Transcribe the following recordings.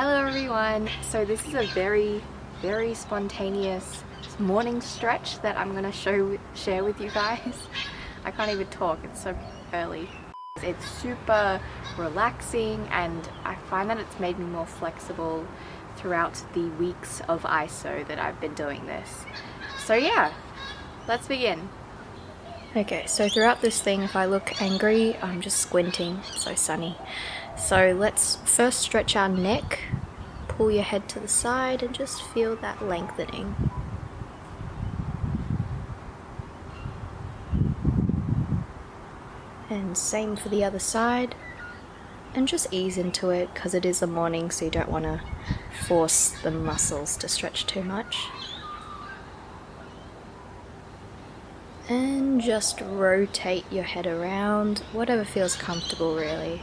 Hello everyone! So this is a very spontaneous morning stretch that I'm gonna share with you guys. I can't even talk, it's so early. It's super relaxing and I find that it's made me more flexible throughout the weeks of ISO that I've been doing this. So yeah, let's begin. Okay, so throughout this thing, if I look angry, I'm just squinting. It's so sunny. So let's first stretch our neck, pull your head to the side and just feel that lengthening. And same for the other side. And just ease into it because it is the morning, so you don't want to force the muscles to stretch too much. And just rotate your head around, whatever feels comfortable really.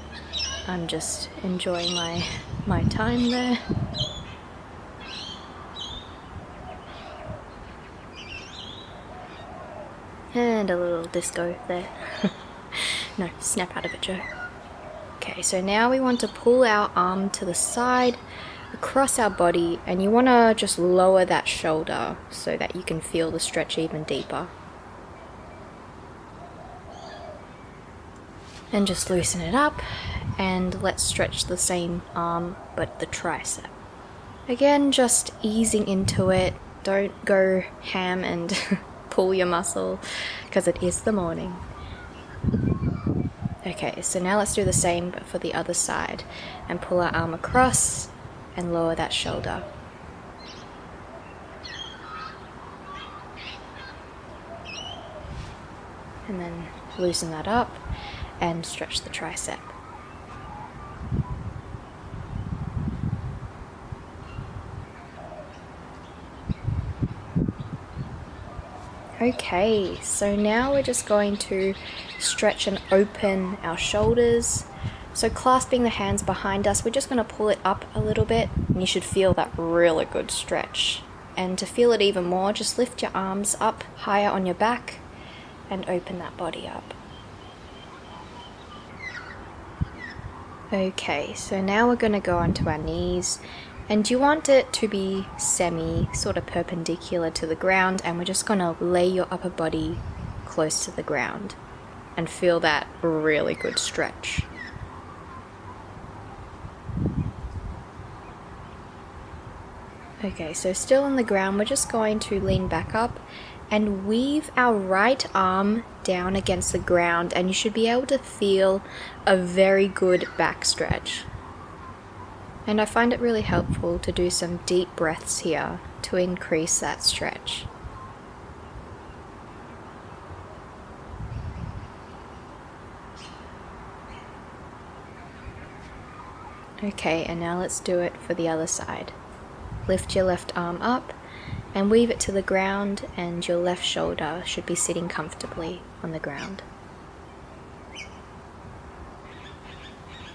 I'm just enjoying my time there. And a little disco there. No, snap out of it, Joe. Okay, so now we want to pull our arm to the side, across our body, and you want to just lower that shoulder so that you can feel the stretch even deeper. And just loosen it up, and let's stretch the same arm, but the tricep. Again, just easing into it. Don't go ham and pull your muscle, because it is the morning. Okay, so now let's do the same, but for the other side. And pull our arm across, and lower that shoulder. And then loosen that up, and stretch the tricep. Okay, so now we're just going to stretch and open our shoulders. So clasping the hands behind us, we're just going to pull it up a little bit, and you should feel that really good stretch. And to feel it even more, just lift your arms up higher on your back and open that body up. Okay, so now we're going to go onto our knees, and you want it to be sort of perpendicular to the ground, and we're just going to lay your upper body close to the ground and feel that really good stretch. Okay, so still on the ground, we're just going to lean back up and weave our right arm down against the ground, and you should be able to feel a very good back stretch. And I find it really helpful to do some deep breaths here to increase that stretch. Okay, and now let's do it for the other side. Lift your left arm up and weave it to the ground, and your left shoulder should be sitting comfortably on the ground.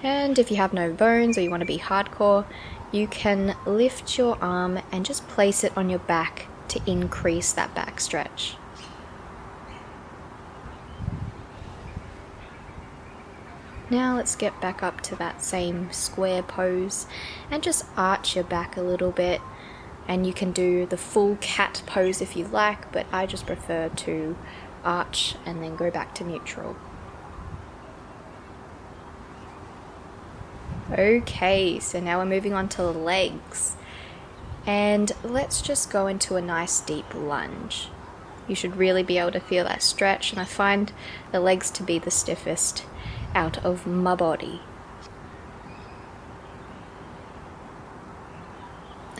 And if you have no bones or you want to be hardcore, you can lift your arm and just place it on your back to increase that back stretch. Now let's get back up to that same square pose and just arch your back a little bit. And you can do the full cat pose if you like, but I just prefer to arch and then go back to neutral. Okay, so now we're moving on to the legs. And let's just go into a nice deep lunge. You should really be able to feel that stretch, and I find the legs to be the stiffest out of my body.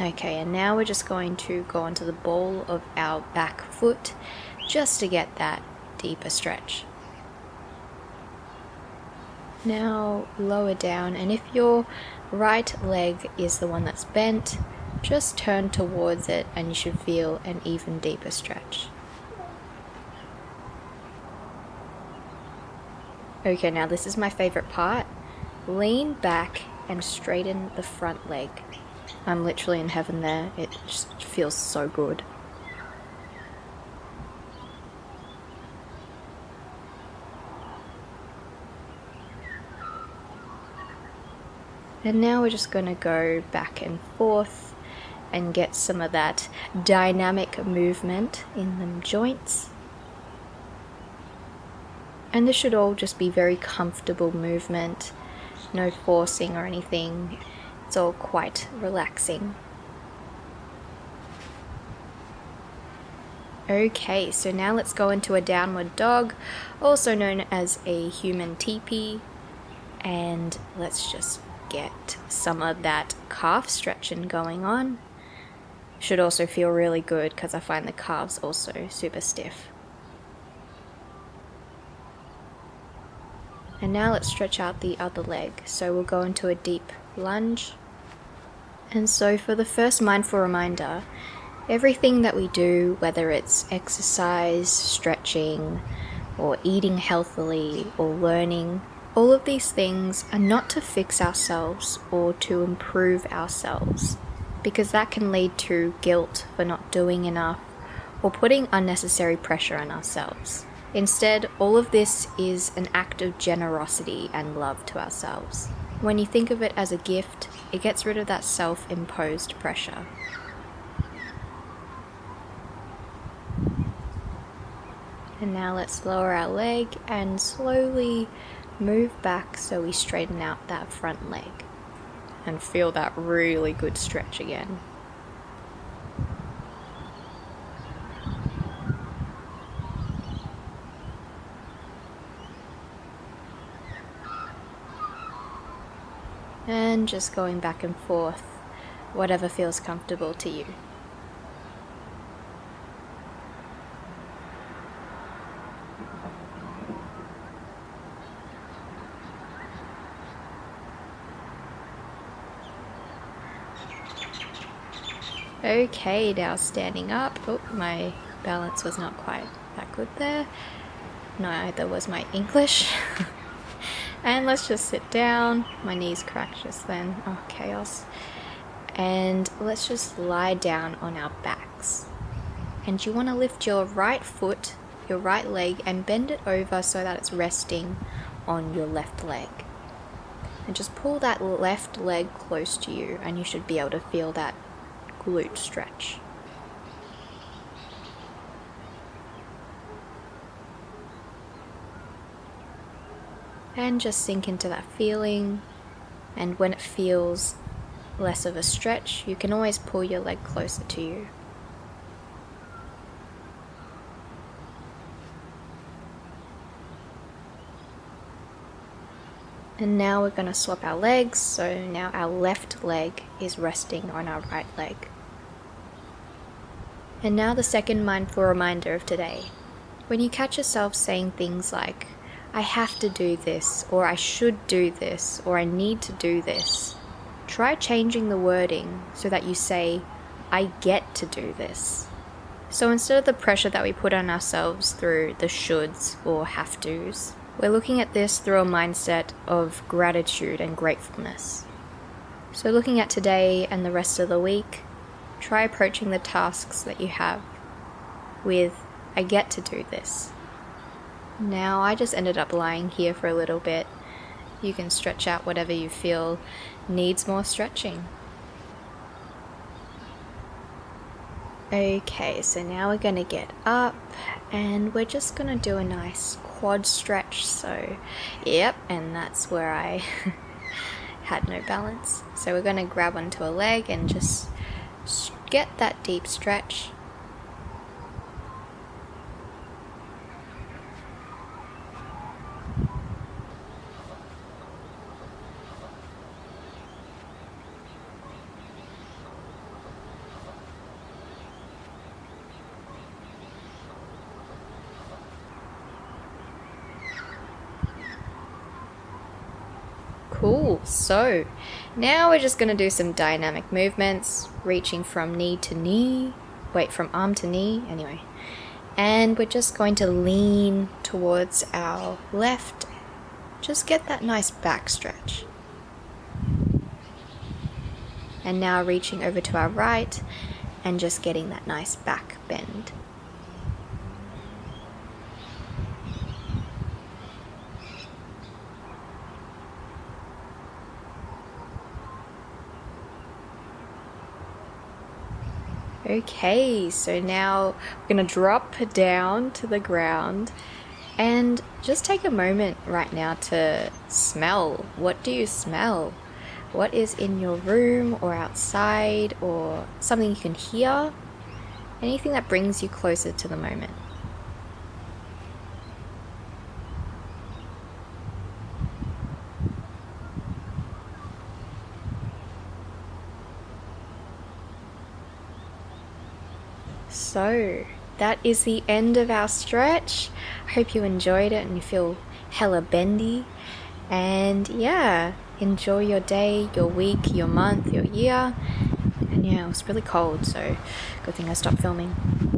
Okay, and now we're just going to go onto the ball of our back foot just to get that deeper stretch. Now lower down, and if your right leg is the one that's bent, just turn towards it and you should feel an even deeper stretch. Okay, now this is my favorite part. Lean back and straighten the front leg. I'm literally in heaven there. It just feels so good. And now we're just going to go back and forth and get some of that dynamic movement in them joints. And this should all just be very comfortable movement, no forcing or anything. It's all quite relaxing. Okay, so now let's go into a downward dog, also known as a human teepee, and let's just get some of that calf stretching going on. Should also feel really good because I find the calves also super stiff. And now let's stretch out the other leg. So we'll go into a deep lunge. And so for the first mindful reminder, everything that we do, whether it's exercise, stretching, or eating healthily, or learning, all of these things are not to fix ourselves or to improve ourselves, because that can lead to guilt for not doing enough or putting unnecessary pressure on ourselves. Instead, all of this is an act of generosity and love to ourselves. When you think of it as a gift, it gets rid of that self-imposed pressure. And now let's lower our leg and slowly move back so we straighten out that front leg and feel that really good stretch again. And just going back and forth, whatever feels comfortable to you. Okay, now standing up. Oh, my balance was not quite that good there. Neither was my English. And let's just sit down. My knees cracked just then. Oh, chaos. And let's just lie down on our backs. And you want to lift your right foot, your right leg, and bend it over so that it's resting on your left leg. And just pull that left leg close to you, and you should be able to feel that glute stretch. And just sink into that feeling, and when it feels less of a stretch, you can always pull your leg closer to you. And now we're going to swap our legs, so now our left leg is resting on our right leg. And now the second mindful reminder of today. When you catch yourself saying things like, I have to do this, or I should do this, or I need to do this, try changing the wording so that you say, I get to do this. So instead of the pressure that we put on ourselves through the shoulds or have tos, we're looking at this through a mindset of gratitude and gratefulness. So looking at today and the rest of the week, try approaching the tasks that you have with, I get to do this. Now I just ended up lying here for a little bit. You can stretch out whatever you feel needs more stretching. Okay, so now we're going to get up and we're just going to do a nice quad stretch. So, yep, and that's where I had no balance. So we're going to grab onto a leg and just get that deep stretch. Cool, so now we're just going to do some dynamic movements, reaching from from arm to knee, anyway. And we're just going to lean towards our left, just get that nice back stretch. And now reaching over to our right and just getting that nice back bend. Okay, so now we're gonna drop down to the ground and just take a moment right now to smell. What do you smell? What is in your room or outside or something you can hear? Anything that brings you closer to the moment. So that is the end of our stretch. I hope you enjoyed it and you feel hella bendy. And yeah, enjoy your day, your week, your month, your year. And yeah, it was really cold, so good thing I stopped filming.